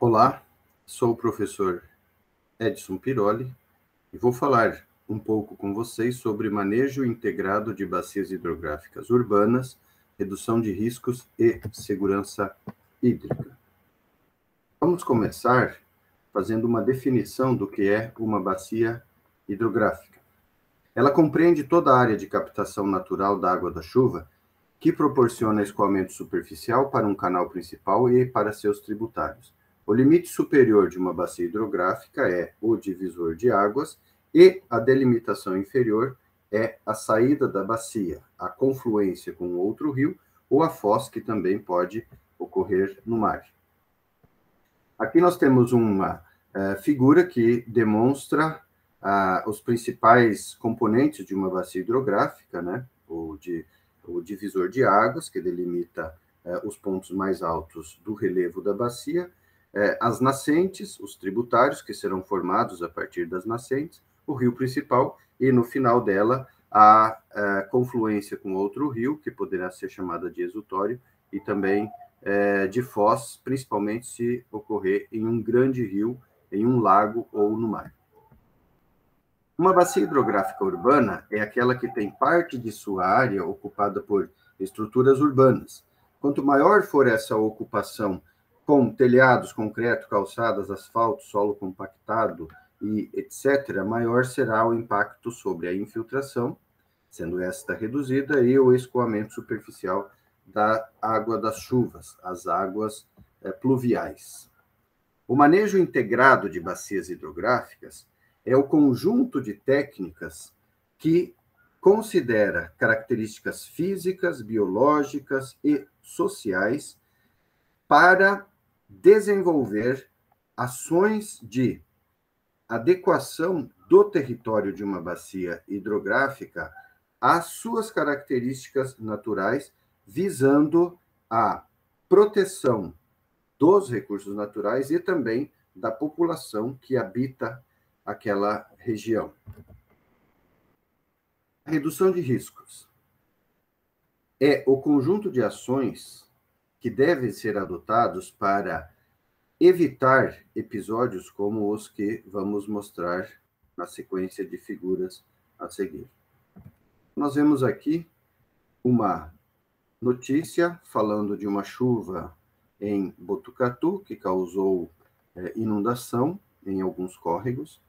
Olá, sou o professor Edson Piroli e vou falar um pouco com vocês sobre manejo integrado de bacias hidrográficas urbanas, redução de riscos e segurança hídrica. Vamos começar fazendo uma definição do que é uma bacia hidrográfica. Ela compreende toda a área de captação natural da água da chuva, que proporciona escoamento superficial para um canal principal e para seus tributários. O limite superior de uma bacia hidrográfica é o divisor de águas e a delimitação inferior é a saída da bacia, a confluência com outro rio ou a foz, que também pode ocorrer no mar. Aqui nós temos uma figura que demonstra os principais componentes de uma bacia hidrográfica, né? O divisor de águas, que delimita os pontos mais altos do relevo da bacia, as nascentes, os tributários, que serão formados a partir das nascentes, o rio principal, e no final dela, a confluência com outro rio, que poderá ser chamada de exutório, e também de foz, principalmente se ocorrer em um grande rio, em um lago ou no mar. Uma bacia hidrográfica urbana é aquela que tem parte de sua área ocupada por estruturas urbanas. Quanto maior for essa ocupação, com telhados, concreto, calçadas, asfalto, solo compactado e etc., maior será o impacto sobre a infiltração, sendo esta reduzida, e o escoamento superficial da água das chuvas, as águas pluviais. O manejo integrado de bacias hidrográficas é o conjunto de técnicas que considera características físicas, biológicas e sociais para desenvolver ações de adequação do território de uma bacia hidrográfica às suas características naturais, visando a proteção dos recursos naturais e também da população que habita aquela região. A redução de riscos é o conjunto de ações que devem ser adotados para evitar episódios como os que vamos mostrar na sequência de figuras a seguir. Nós vemos aqui uma notícia falando de uma chuva em Botucatu, que causou inundação em alguns córregos.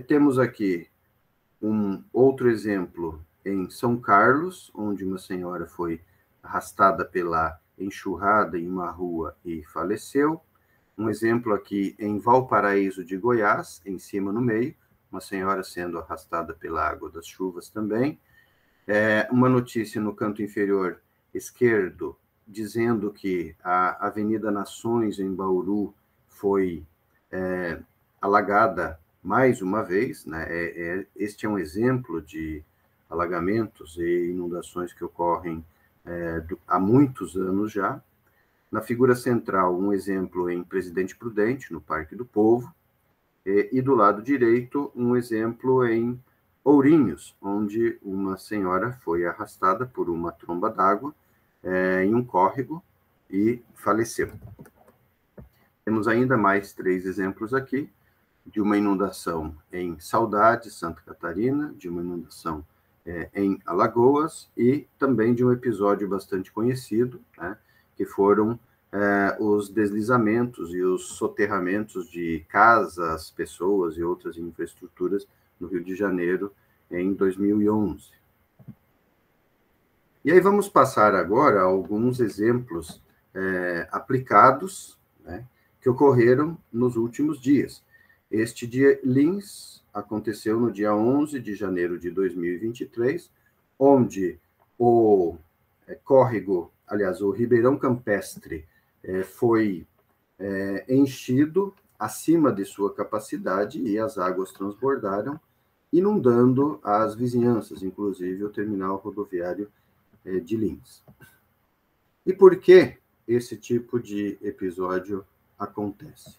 Temos aqui um outro exemplo em São Carlos, onde uma senhora foi arrastada pela enxurrada em uma rua e faleceu. Um exemplo aqui em Valparaíso de Goiás, em cima no meio, uma senhora sendo arrastada pela água das chuvas também. Uma notícia no canto inferior esquerdo, dizendo que a Avenida Nações, em Bauru, foi alagada mais uma vez, né? Este é um exemplo de alagamentos e inundações que ocorrem há muitos anos já. Na figura central, um exemplo em Presidente Prudente, no Parque do Povo, e do lado direito, um exemplo em Ourinhos, onde uma senhora foi arrastada por uma tromba d'água em um córrego e faleceu. Temos ainda mais 3 exemplos aqui, de uma inundação em Saudade, Santa Catarina, de uma inundação em Alagoas e também de um episódio bastante conhecido, né, que foram os deslizamentos e os soterramentos de casas, pessoas e outras infraestruturas no Rio de Janeiro em 2011. E aí vamos passar agora a alguns exemplos aplicados, né, que ocorreram nos últimos dias. Este dia Lins aconteceu no dia 11 de janeiro de 2023, onde o córrego, aliás, o Ribeirão Campestre, foi enchido acima de sua capacidade e as águas transbordaram, inundando as vizinhanças, inclusive o terminal rodoviário de Lins. E por que esse tipo de episódio acontece?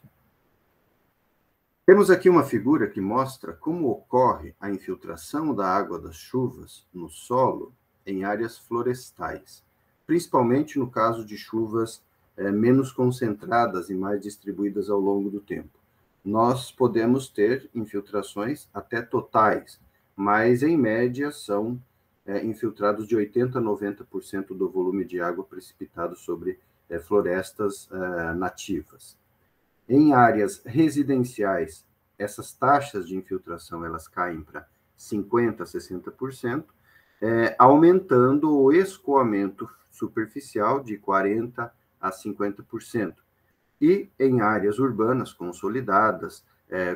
Temos aqui uma figura que mostra como ocorre a infiltração da água das chuvas no solo em áreas florestais, principalmente no caso de chuvas menos concentradas e mais distribuídas ao longo do tempo. Nós podemos ter infiltrações até totais, mas, em média, são infiltrados de 80% a 90% do volume de água precipitado sobre florestas nativas. Em áreas residenciais, essas taxas de infiltração elas caem para 50% a 60%, aumentando o escoamento superficial de 40% a 50%. E em áreas urbanas consolidadas,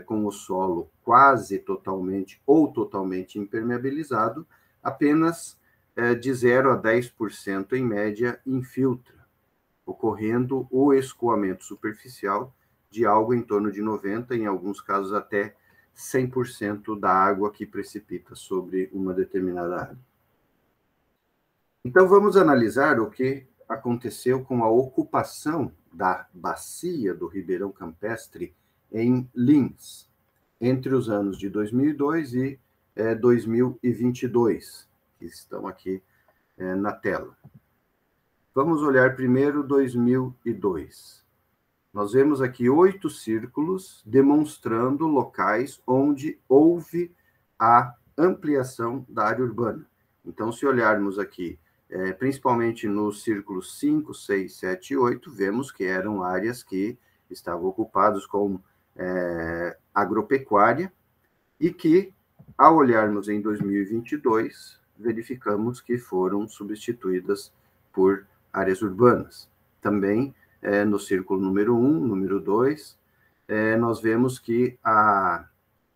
com o solo quase totalmente ou totalmente impermeabilizado, apenas de 0% a 10% em média infiltra, ocorrendo o escoamento superficial de algo em torno de 90%, em alguns casos até 100% da água que precipita sobre uma determinada área. Então, vamos analisar o que aconteceu com a ocupação da bacia do Ribeirão Campestre em Lins, entre os anos de 2002 e 2022, que estão aqui na tela. Vamos olhar primeiro 2002. Nós vemos aqui 8 círculos demonstrando locais onde houve a ampliação da área urbana. Então, se olharmos aqui, principalmente nos círculos 5, 6, 7 e 8, vemos que eram áreas que estavam ocupadas com agropecuária e que, ao olharmos em 2022, verificamos que foram substituídas por áreas urbanas. Também, no círculo número 1, número 2, nós vemos que a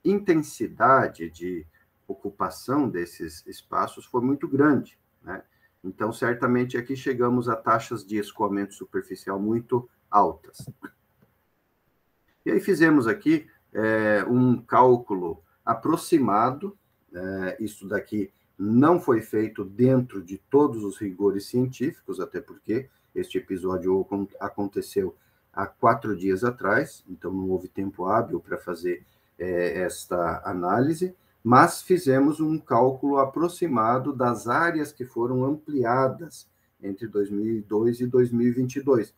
intensidade de ocupação desses espaços foi muito grande, né? Então, certamente, aqui chegamos a taxas de escoamento superficial muito altas. E aí fizemos aqui um cálculo aproximado, isso daqui não foi feito dentro de todos os rigores científicos, até porque este episódio aconteceu há 4 dias atrás, então não houve tempo hábil para fazer esta análise, mas fizemos um cálculo aproximado das áreas que foram ampliadas entre 2002 e 2022.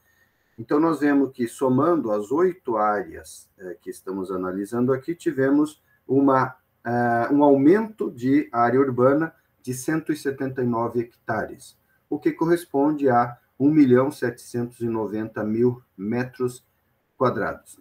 Então, nós vemos que, somando as 8 áreas que estamos analisando aqui, tivemos um aumento de área urbana de 179 hectares, o que corresponde a 1.790.000 metros quadrados.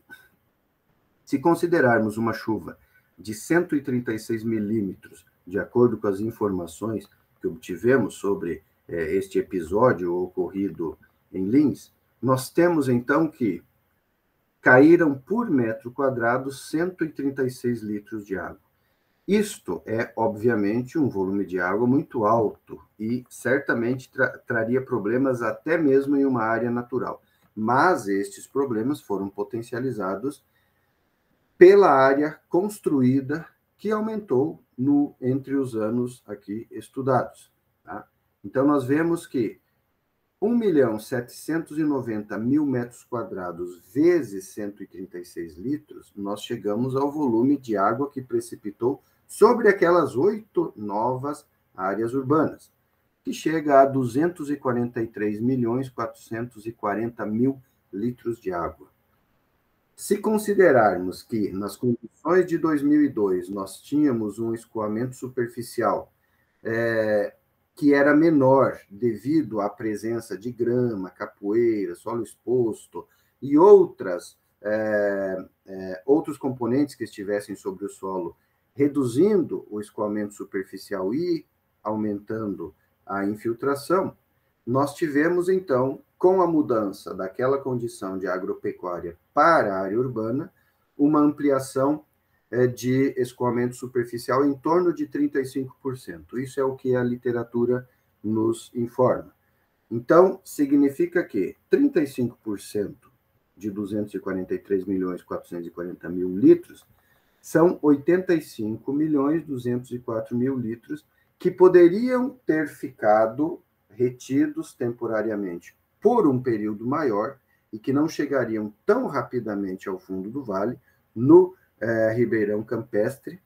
Se considerarmos uma chuva de 136 milímetros, de acordo com as informações que obtivemos sobre este episódio ocorrido em Lins, nós temos, então, que caíram por metro quadrado 136 litros de água. Isto é, obviamente, um volume de água muito alto e certamente traria problemas até mesmo em uma área natural. Mas estes problemas foram potencializados pela área construída, que aumentou entre os anos aqui estudados. Tá? Então, nós vemos que 1.790.000 metros quadrados vezes 136 litros, nós chegamos ao volume de água que precipitou sobre aquelas 8 novas áreas urbanas, que chega a 243.440.000 litros de água. Se considerarmos que, nas condições de 2002, nós tínhamos um escoamento superficial que era menor devido à presença de grama, capoeira, solo exposto e outros componentes que estivessem sobre o solo, reduzindo o escoamento superficial e aumentando a infiltração, nós tivemos, então, com a mudança daquela condição de agropecuária para a área urbana, uma ampliação de escoamento superficial em torno de 35%. Isso é o que a literatura nos informa. Então, significa que 35% de 243.440.000 litros são 85.204.000 litros que poderiam ter ficado retidos temporariamente por um período maior e que não chegariam tão rapidamente ao fundo do vale, no Ribeirão Campestre.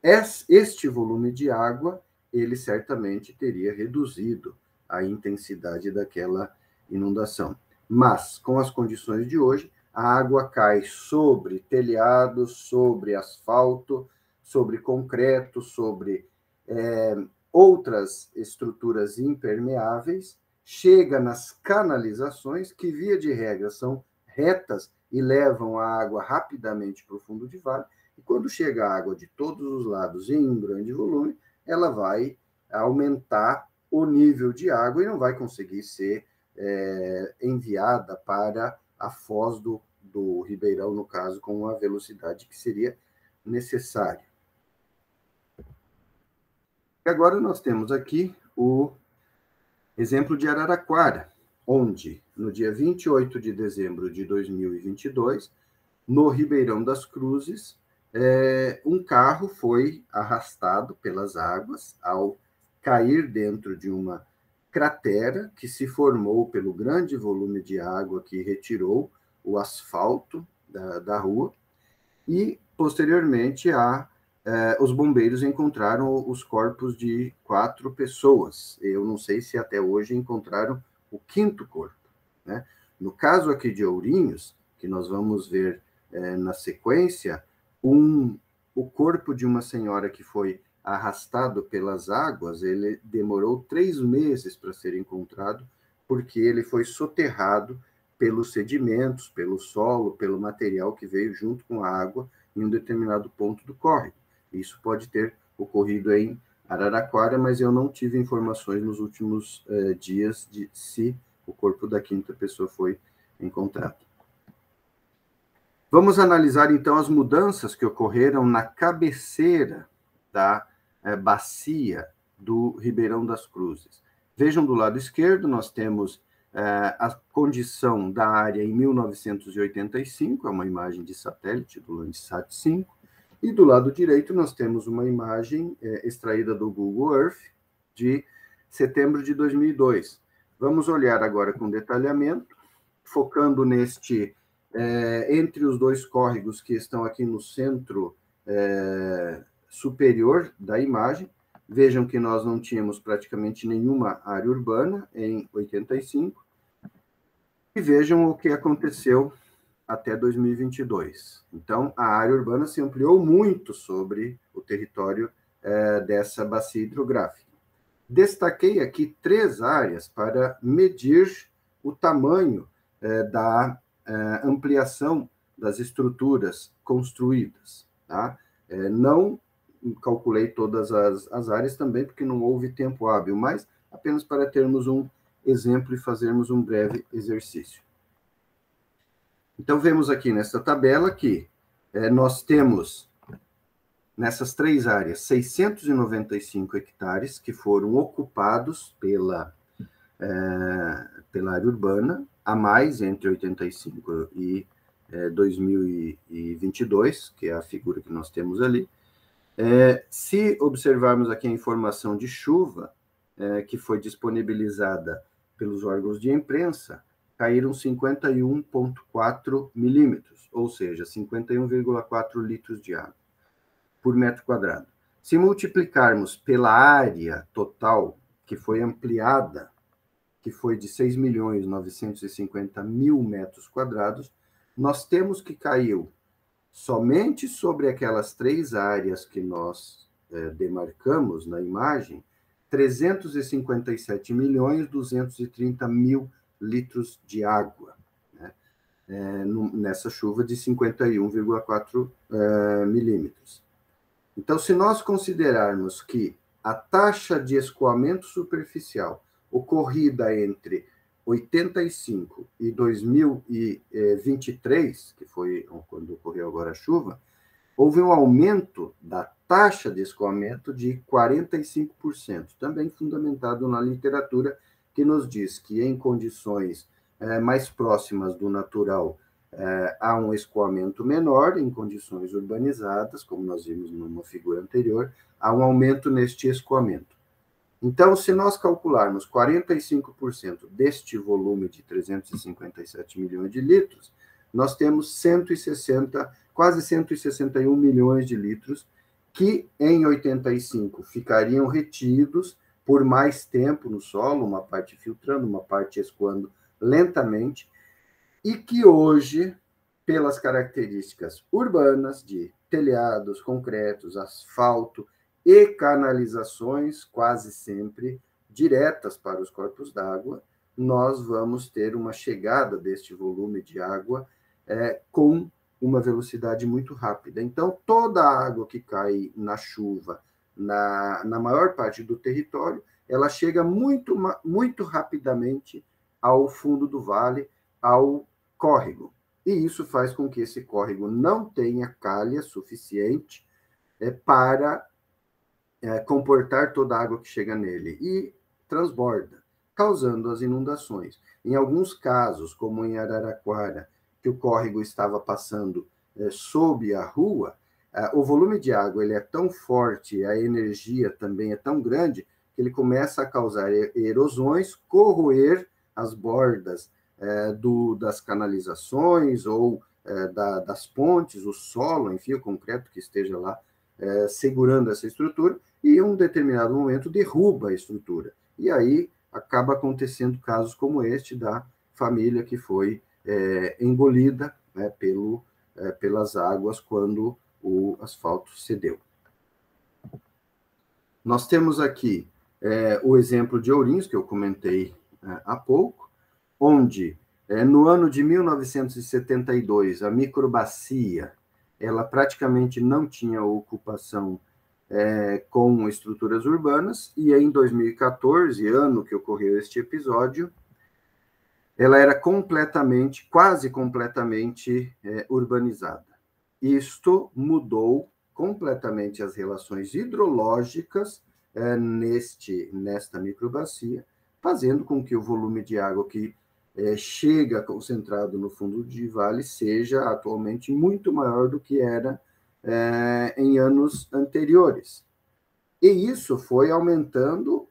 Este volume de água, ele certamente teria reduzido a intensidade daquela inundação. Mas, com as condições de hoje, a água cai sobre telhados, sobre asfalto, sobre concreto, sobre outras estruturas impermeáveis, chega nas canalizações, que, via de regra, são retas e levam a água rapidamente para o fundo de vale, e quando chega a água de todos os lados em um grande volume, ela vai aumentar o nível de água e não vai conseguir ser enviada para a foz do Ribeirão, no caso, com a velocidade que seria necessária. E agora nós temos aqui o exemplo de Araraquara, onde, no dia 28 de dezembro de 2022, no Ribeirão das Cruzes, um carro foi arrastado pelas águas ao cair dentro de uma cratera que se formou pelo grande volume de água que retirou o asfalto da rua, e, posteriormente, os bombeiros encontraram os corpos de 4 pessoas. Eu não sei se até hoje encontraram o 5º corpo, né? No caso aqui de Ourinhos, que nós vamos ver na sequência, o corpo de uma senhora que foi arrastado pelas águas, ele demorou 3 meses para ser encontrado, porque ele foi soterrado pelos sedimentos, pelo solo, pelo material que veio junto com a água em um determinado ponto do córrego. Isso pode ter ocorrido em Araraquara, mas eu não tive informações nos últimos dias de se o corpo da 5ª pessoa foi encontrado. Vamos analisar, então, as mudanças que ocorreram na cabeceira da bacia do Ribeirão das Cruzes. Vejam, do lado esquerdo, nós temos a condição da área em 1985, é uma imagem de satélite do Landsat 5, e do lado direito nós temos uma imagem extraída do Google Earth de setembro de 2002. Vamos olhar agora com detalhamento, focando entre os 2 córregos que estão aqui no centro superior da imagem. Vejam que nós não tínhamos praticamente nenhuma área urbana em 85, e vejam o que aconteceu até 2022. Então, a área urbana se ampliou muito sobre o território dessa bacia hidrográfica. Destaquei aqui 3 áreas para medir o tamanho da ampliação das estruturas construídas, tá? Não calculei todas as áreas também, porque não houve tempo hábil, mas apenas para termos um exemplo e fazermos um breve exercício. Então, vemos aqui nesta tabela que nós temos, nessas 3 áreas, 695 hectares que foram ocupados pela área urbana, a mais entre 85 e 2022, que é a figura que nós temos ali. Se observarmos aqui a informação de chuva, que foi disponibilizada pelos órgãos de imprensa, caíram 51,4 milímetros, ou seja, 51,4 litros de água por metro quadrado. Se multiplicarmos pela área total, que foi ampliada, que foi de 6.950.000 metros quadrados, nós temos que caiu somente sobre aquelas 3 áreas que nós demarcamos na imagem, 357.230.000 litros de água, né? Nessa chuva de 51,4 milímetros. Então, se nós considerarmos que a taxa de escoamento superficial ocorrida entre 85 e 2023, que foi quando ocorreu agora a chuva, houve um aumento da taxa de escoamento de 45%, também fundamentado na literatura, que nos diz que em condições mais próximas do natural há um escoamento menor, em condições urbanizadas, como nós vimos numa figura anterior, há um aumento neste escoamento. Então, se nós calcularmos 45% deste volume de 357 milhões de litros, nós temos quase 161 milhões de litros que, em 85, ficariam retidos por mais tempo no solo, uma parte filtrando, uma parte escoando lentamente, e que hoje, pelas características urbanas de telhados, concretos, asfalto e canalizações, quase sempre diretas para os corpos d'água, nós vamos ter uma chegada deste volume de água com uma velocidade muito rápida. Então, toda a água que cai na chuva, na maior parte do território, ela chega muito rapidamente ao fundo do vale, ao córrego. E isso faz com que esse córrego não tenha calha suficiente para comportar toda a água que chega nele e transborda, causando as inundações. Em alguns casos, como em Araraquara, que o córrego estava passando sob a rua, o volume de água ele é tão forte, a energia também é tão grande, que ele começa a causar erosões, corroer as bordas das canalizações ou das pontes, o solo, enfim, o concreto que esteja lá segurando essa estrutura, e em um determinado momento derruba a estrutura. E aí acaba acontecendo casos como este da família que foi engolida pelas águas quando o asfalto cedeu. Nós temos aqui o exemplo de Ourinhos, que eu comentei há pouco, onde, no ano de 1972, a microbacia ela praticamente não tinha ocupação com estruturas urbanas, e em 2014, ano que ocorreu este episódio, ela era quase completamente urbanizada. Isto mudou completamente as relações hidrológicas nesta microbacia, fazendo com que o volume de água que chega concentrado no fundo de vale seja atualmente muito maior do que era em anos anteriores. E isso foi aumentando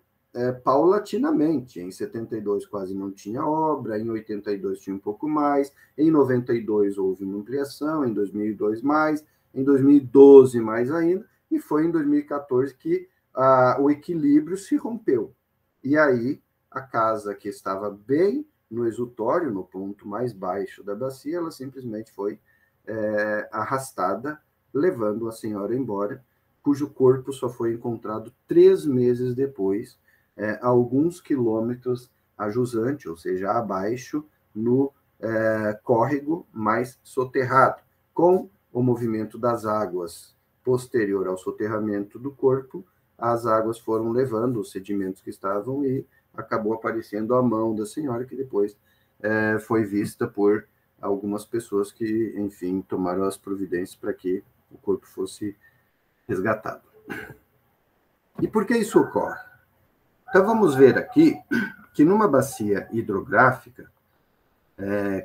paulatinamente. Em 72 quase não tinha obra, em 82 tinha um pouco mais, em 92 houve uma ampliação, em 2002 mais, em 2012 mais ainda, e foi em 2014 que o equilíbrio se rompeu. E aí a casa que estava bem no exutório, no ponto mais baixo da bacia, ela simplesmente foi arrastada, levando a senhora embora, cujo corpo só foi encontrado 3 meses depois, a alguns quilômetros a jusante, ou seja, abaixo, no córrego mais soterrado. Com o movimento das águas posterior ao soterramento do corpo, as águas foram levando os sedimentos que estavam e acabou aparecendo a mão da senhora, que depois foi vista por algumas pessoas que, enfim, tomaram as providências para que o corpo fosse resgatado. E por que isso ocorre? Então, vamos ver aqui que numa bacia hidrográfica,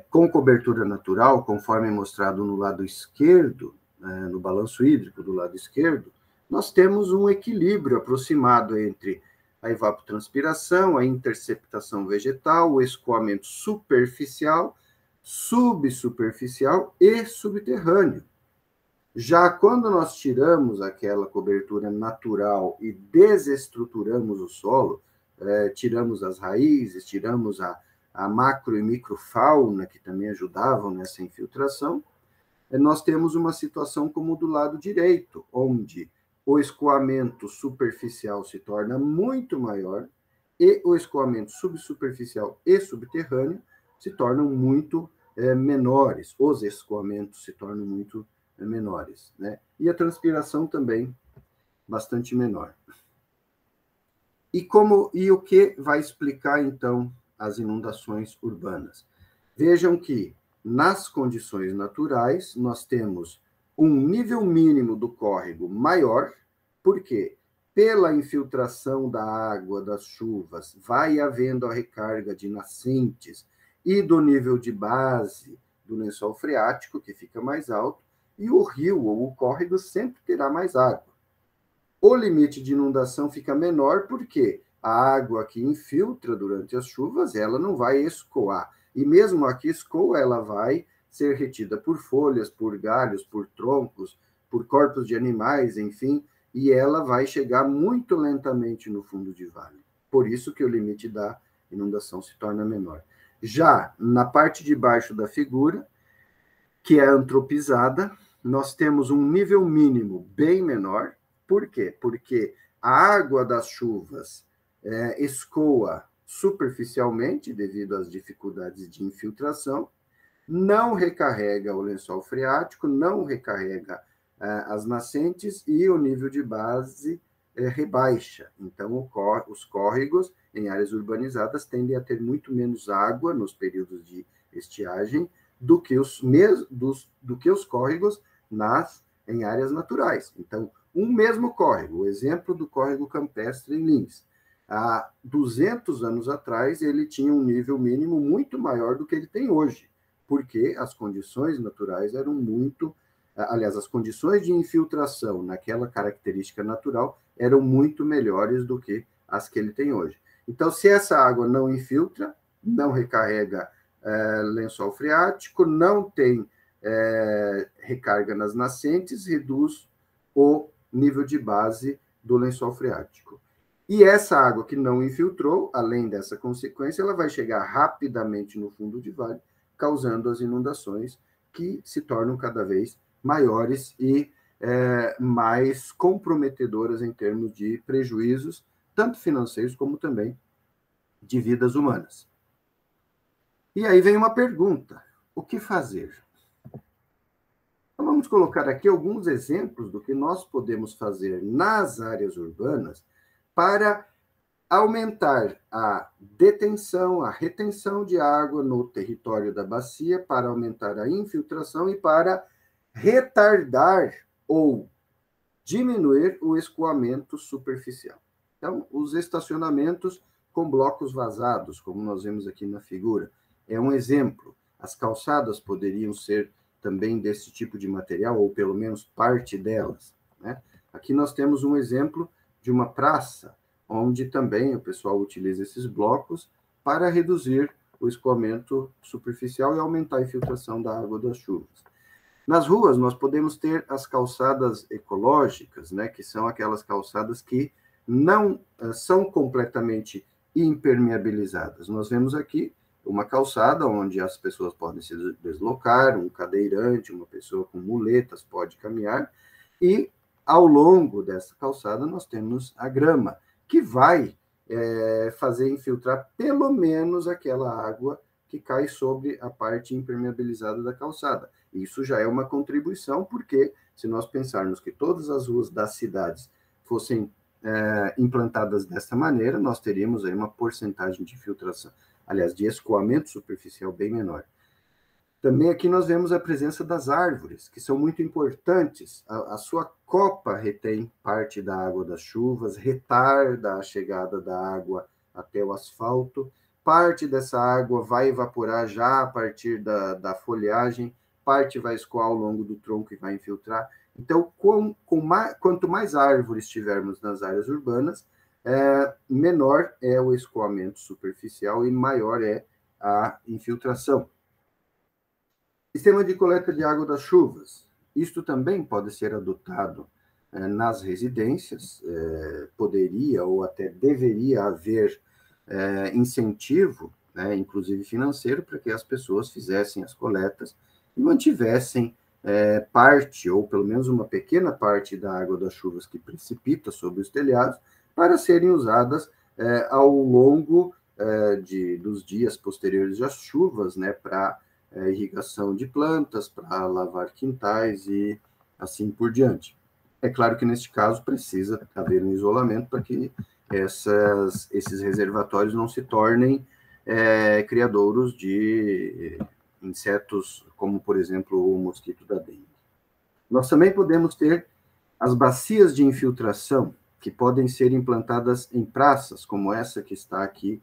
com cobertura natural, conforme mostrado no lado esquerdo, no balanço hídrico do lado esquerdo, nós temos um equilíbrio aproximado entre a evapotranspiração, a interceptação vegetal, o escoamento superficial, subsuperficial e subterrâneo. Já quando nós tiramos aquela cobertura natural e desestruturamos o solo, tiramos as raízes, tiramos a macro e microfauna, que também ajudavam nessa infiltração, nós temos uma situação como do lado direito, onde o escoamento superficial se torna muito maior e o escoamento subsuperficial e subterrâneo se tornam muito menores. Os escoamentos se tornam muito menores, né? E a transpiração também bastante menor. E o que vai explicar, então, as inundações urbanas? Vejam que, nas condições naturais, nós temos um nível mínimo do córrego maior, porque pela infiltração da água das chuvas vai havendo a recarga de nascentes e do nível de base do lençol freático, que fica mais alto, e o rio ou o córrego sempre terá mais água. O limite de inundação fica menor porque a água que infiltra durante as chuvas, ela não vai escoar. E mesmo a que escoa, ela vai ser retida por folhas, por galhos, por troncos, por corpos de animais, enfim, e ela vai chegar muito lentamente no fundo de vale. Por isso que o limite da inundação se torna menor. Já na parte de baixo da figura, que é antropizada, nós temos um nível mínimo bem menor. Por quê? Porque a água das chuvas escoa superficialmente devido às dificuldades de infiltração, não recarrega o lençol freático, não recarrega as nascentes e o nível de base rebaixa. Então, os córregos em áreas urbanizadas tendem a ter muito menos água nos períodos de estiagem do que os córregos em áreas naturais. Então, um mesmo córrego, o exemplo do córrego campestre em Lins, há 200 anos atrás, ele tinha um nível mínimo muito maior do que ele tem hoje, porque as condições naturais eram muito... Aliás, as condições de infiltração naquela característica natural eram muito melhores do que as que ele tem hoje. Então, se essa água não infiltra, não recarrega lençol freático, não tem recarga nas nascentes, reduz o nível de base do lençol freático. E essa água que não infiltrou, além dessa consequência, ela vai chegar rapidamente no fundo de vale, causando as inundações que se tornam cada vez maiores e mais comprometedoras em termos de prejuízos, tanto financeiros como também de vidas humanas. E aí vem uma pergunta: o que fazer? Então, vamos colocar aqui alguns exemplos do que nós podemos fazer nas áreas urbanas para aumentar a detenção, a retenção de água no território da bacia, para aumentar a infiltração e para retardar ou diminuir o escoamento superficial. Então, os estacionamentos com blocos vazados, como nós vemos aqui na figura, é um exemplo. As calçadas poderiam ser também desse tipo de material, ou pelo menos parte delas, né? Aqui nós temos um exemplo de uma praça, onde também o pessoal utiliza esses blocos para reduzir o escoamento superficial e aumentar a infiltração da água das chuvas. Nas ruas, nós podemos ter as calçadas ecológicas, né, que são aquelas calçadas que não são completamente impermeabilizadas. Nós vemos aqui uma calçada onde as pessoas podem se deslocar, um cadeirante, uma pessoa com muletas pode caminhar, e ao longo dessa calçada nós temos a grama, que vai fazer infiltrar pelo menos aquela água que cai sobre a parte impermeabilizada da calçada. Isso já é uma contribuição, porque se nós pensarmos que todas as ruas das cidades fossem implantadas dessa maneira, nós teríamos aí uma porcentagem de filtração, aliás, de escoamento superficial bem menor. Também aqui nós vemos a presença das árvores, que são muito importantes. A sua copa retém parte da água das chuvas, retarda a chegada da água até o asfalto. Parte dessa água vai evaporar já a partir da folhagem, parte vai escoar ao longo do tronco e vai infiltrar. Então, quanto mais árvores tivermos nas áreas urbanas, menor é o escoamento superficial e maior é a infiltração. Sistema de coleta de água das chuvas. Isto também pode ser adotado nas residências, poderia ou até deveria haver incentivo, né, inclusive financeiro, para que as pessoas fizessem as coletas e mantivessem parte, ou pelo menos uma pequena parte da água das chuvas que precipita sobre os telhados, para serem usadas ao longo dos dias posteriores às chuvas, né, para irrigação de plantas, para lavar quintais e assim por diante. É claro que, neste caso, precisa haver um isolamento para que esses reservatórios não se tornem criadouros de insetos, como, por exemplo, o mosquito da dengue. Nós também podemos ter as bacias de infiltração, que podem ser implantadas em praças, como essa que está aqui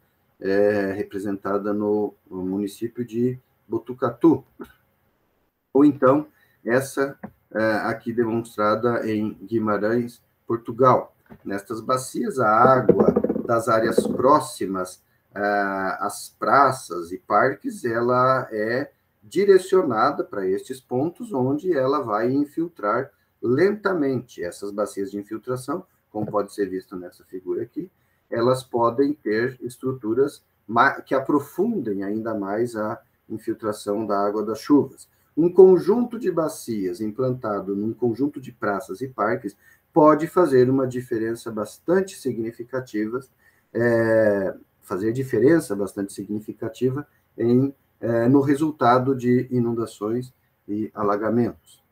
representada no município de Botucatu, ou então essa aqui demonstrada em Guimarães, Portugal. Nestas bacias, a água das áreas próximas às praças e parques, ela é direcionada para estes pontos, onde ela vai infiltrar lentamente. Essas bacias de infiltração, como pode ser visto nessa figura aqui, elas podem ter estruturas que aprofundem ainda mais a infiltração da água das chuvas. Um conjunto de bacias implantado num conjunto de praças e parques pode fazer uma diferença bastante significativa, no resultado de inundações e alagamentos.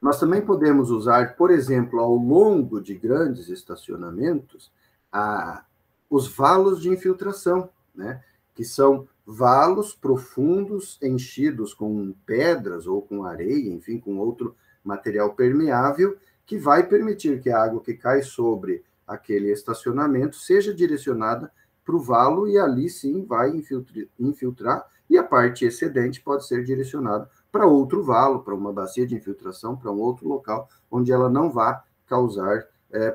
Nós também podemos usar, por exemplo, ao longo de grandes estacionamentos, os valos de infiltração, né? Que são valos profundos enchidos com pedras ou com areia, enfim, com outro material permeável, que vai permitir que a água que cai sobre aquele estacionamento seja direcionada para o valo e ali sim vai infiltrar, e a parte excedente pode ser direcionada para outro valo, para uma bacia de infiltração, para um outro local, onde ela não vá causar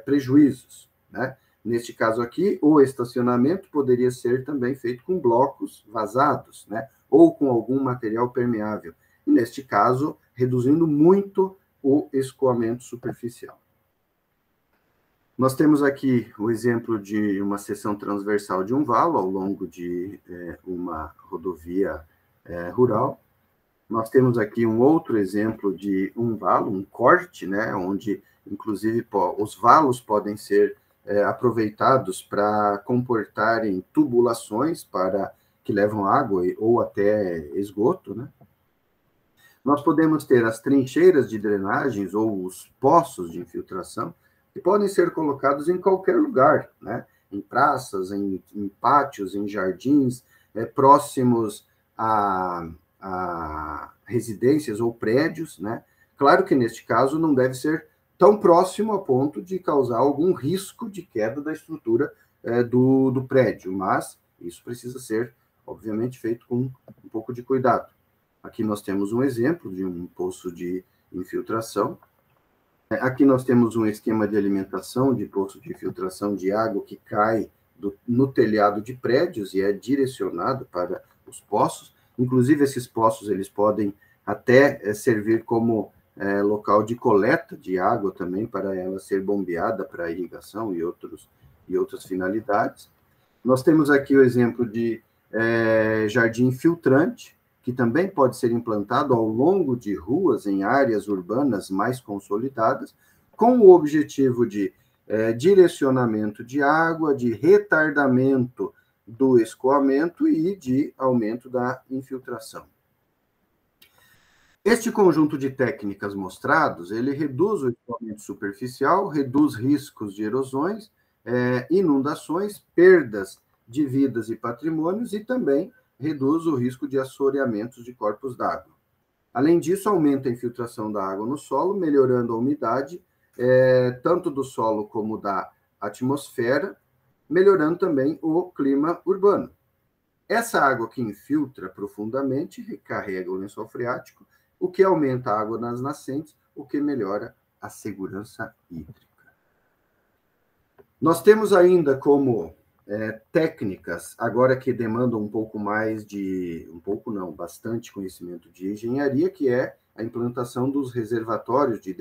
prejuízos, né? Neste caso aqui, o estacionamento poderia ser também feito com blocos vazados, né? Ou com algum material permeável. E, neste caso, reduzindo muito o escoamento superficial. Nós temos aqui o exemplo de uma seção transversal de um valo ao longo de uma rodovia rural. Nós temos aqui um outro exemplo de um valo, um corte, né? Onde, inclusive, os valos podem ser aproveitados para comportarem tubulações que levam água ou até esgoto, né? Nós podemos ter as trincheiras de drenagens ou os poços de infiltração, que podem ser colocados em qualquer lugar, né? Em praças, em pátios, em jardins, próximos a residências ou prédios, né? Claro que, neste caso, não deve ser tão próximo a ponto de causar algum risco de queda da estrutura do prédio, mas isso precisa ser, obviamente, feito com um pouco de cuidado. Aqui nós temos um exemplo de um poço de infiltração. Aqui nós temos um esquema de alimentação de poço de infiltração de água que cai no telhado de prédios e é direcionado para os poços. Inclusive, esses poços eles podem até servir como local de coleta de água também, para ela ser bombeada para irrigação e outras finalidades. Nós temos aqui o exemplo de jardim filtrante, que também pode ser implantado ao longo de ruas em áreas urbanas mais consolidadas, com o objetivo de direcionamento de água, de retardamento do escoamento e de aumento da infiltração. Este conjunto de técnicas mostrados, ele reduz o escoamento superficial, reduz riscos de erosões, inundações, perdas de vidas e patrimônios e também reduz o risco de assoreamentos de corpos d'água. Além disso, aumenta a infiltração da água no solo, melhorando a umidade, tanto do solo como da atmosfera, melhorando também o clima urbano. Essa água que infiltra profundamente recarrega o lençol freático, o que aumenta a água nas nascentes, o que melhora a segurança hídrica. Nós temos ainda como técnicas, agora que demandam um pouco mais bastante conhecimento de engenharia, que é a implantação dos reservatórios de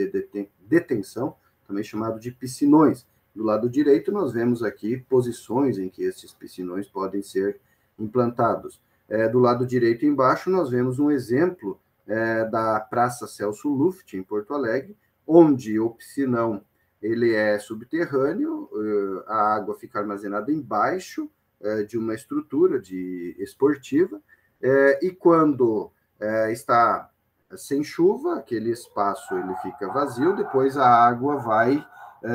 detenção, também chamado de piscinões. Do lado direito, nós vemos aqui posições em que esses piscinões podem ser implantados. Do lado direito embaixo, nós vemos um exemplo da Praça Celso Luft, em Porto Alegre, onde o piscinão ele é subterrâneo, a água fica armazenada embaixo de uma estrutura esportiva, e quando está sem chuva, aquele espaço ele fica vazio, depois a água vai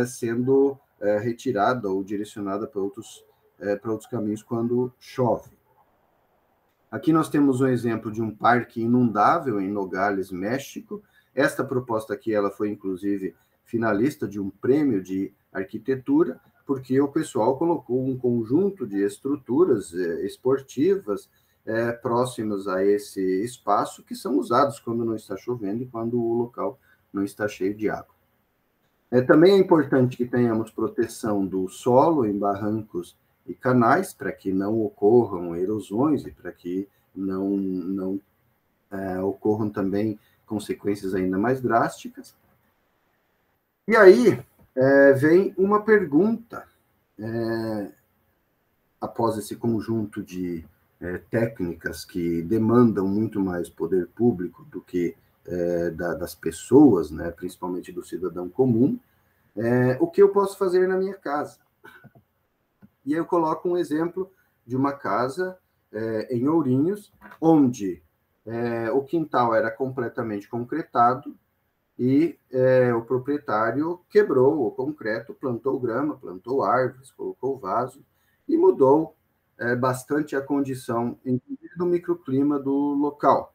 sendo retirada ou direcionada para outros caminhos quando chove. Aqui nós temos um exemplo de um parque inundável em Nogales, México. Esta proposta aqui ela foi, inclusive, finalista de um prêmio de arquitetura, porque o pessoal colocou um conjunto de estruturas esportivas próximas a esse espaço, que são usados quando não está chovendo e quando o local não está cheio de água. Também é importante que tenhamos proteção do solo em barrancos e canais, para que não ocorram erosões e para que não ocorram também consequências ainda mais drásticas. E aí vem uma pergunta após esse conjunto de técnicas que demandam muito mais poder público do que das pessoas, né, principalmente do cidadão comum, o que eu posso fazer na minha casa. E aí eu coloco um exemplo de uma casa em Ourinhos, onde o quintal era completamente concretado e o proprietário quebrou o concreto, plantou grama, plantou árvores, colocou vaso e mudou bastante a condição, inclusive do microclima do local.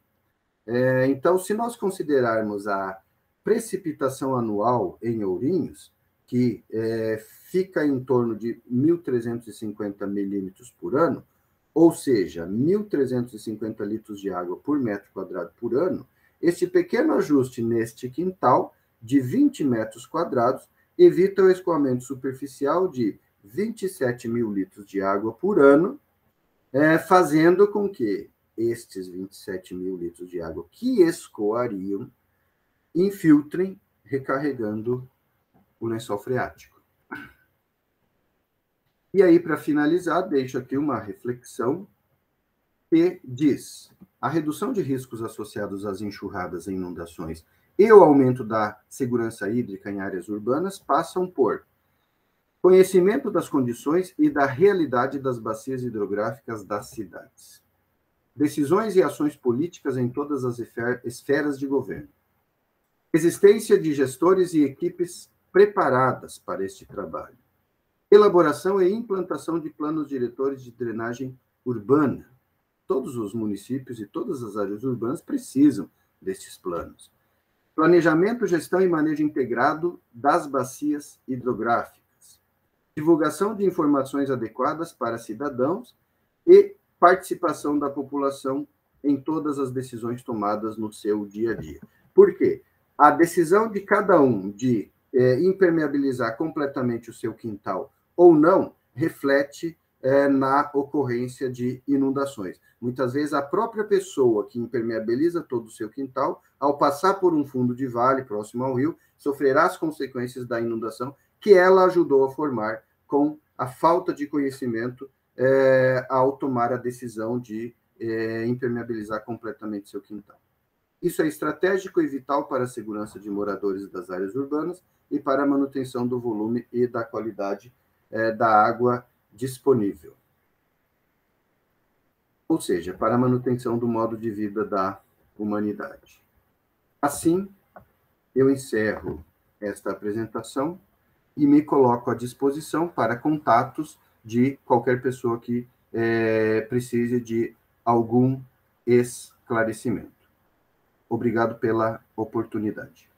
Então, se nós considerarmos a precipitação anual em Ourinhos, que fica em torno de 1.350 milímetros por ano, ou seja, 1.350 litros de água por metro quadrado por ano, este pequeno ajuste neste quintal de 20 metros quadrados evita o escoamento superficial de 27 mil litros de água por ano, fazendo com que estes 27 mil litros de água que escoariam infiltrem, recarregando o lençol freático. E aí, para finalizar, deixo aqui uma reflexão que diz: a redução de riscos associados às enxurradas e inundações e o aumento da segurança hídrica em áreas urbanas passam por conhecimento das condições e da realidade das bacias hidrográficas das cidades, decisões e ações políticas em todas as esferas de governo, existência de gestores e equipes preparadas para este trabalho, elaboração e implantação de planos diretores de drenagem urbana. Todos os municípios e todas as áreas urbanas precisam destes planos. Planejamento, gestão e manejo integrado das bacias hidrográficas. Divulgação de informações adequadas para cidadãos e participação da população em todas as decisões tomadas no seu dia a dia. Por quê? A decisão de cada um de impermeabilizar completamente o seu quintal ou não reflete na ocorrência de inundações. Muitas vezes, a própria pessoa que impermeabiliza todo o seu quintal, ao passar por um fundo de vale próximo ao rio, sofrerá as consequências da inundação que ela ajudou a formar com a falta de conhecimento ao tomar a decisão de impermeabilizar completamente seu quintal. Isso é estratégico e vital para a segurança de moradores das áreas urbanas e para a manutenção do volume e da qualidade da água disponível. Ou seja, para a manutenção do modo de vida da humanidade. Assim, eu encerro esta apresentação e me coloco à disposição para contatos de qualquer pessoa que precise de algum esclarecimento. Obrigado pela oportunidade.